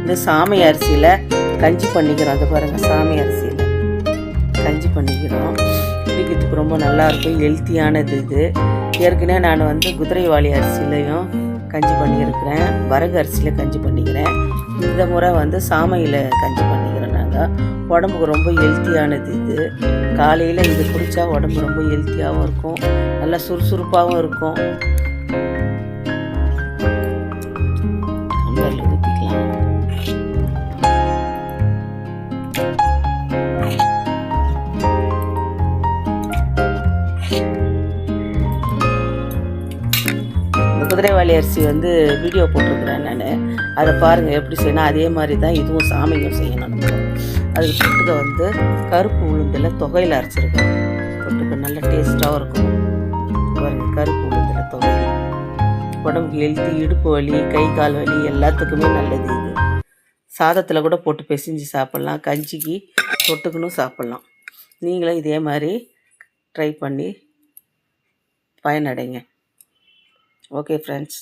இந்த சாமை அரிசியில் கஞ்சி பண்ணிக்கிறோம். அதை பாருங்கள், சாமை அரிசியில் கஞ்சி பண்ணிக்கிறோம். குடிக்கிறதுக்கு ரொம்ப நல்லாயிருக்கும், ஹெல்த்தியானது இது. ஏற்கனவே நான் வந்து குதிரைவாளி அரிசியிலையும் கஞ்சி பண்ணியிருக்கிறேன், வரகு அரிசியில் கஞ்சி பண்ணிக்கிறேன். இந்த முறை வந்து சாமையில் கஞ்சி பண்ணிக்கிறோம். நாங்கள் உடம்புக்கு ரொம்ப ஹெல்த்தியானது இது. காலையில் இது குடித்தா உடம்பு ரொம்ப ஹெல்த்தியாகவும் இருக்கும், நல்லா சுறுசுறுப்பாகவும் இருக்கும். ஊற்றிக்கலாம். குதிரைவாளி அரிசி வந்து வீடியோ போட்டிருக்கிறேன் நான், அதை பாருங்கள் எப்படி செய்யணும். அதே மாதிரி தான் இதுவும் சாமையும் செய்யணும். நம்ம அதுக்கு தொட்டுக்க வந்து கருப்பு உளுந்தில் தொகையில் அரைச்சிருக்கோம். தொட்டுக்க நல்ல டேஸ்ட்டாகவும் இருக்கும். பாருங்கள், கருப்பு உளுந்தில் தொகையில் உடம்புக்கு ஹெல்த்தி, இடுப்பு வலி, கை கால் வலி எல்லாத்துக்குமே நல்லது இது. சாதத்தில் கூட போட்டு பிசைஞ்சு சாப்பிட்லாம், கஞ்சிக்கு தொட்டுக்கணும் சாப்பிட்லாம். நீங்களும் இதே மாதிரி ட்ரை பண்ணி பயனடைங்க. Okay friends.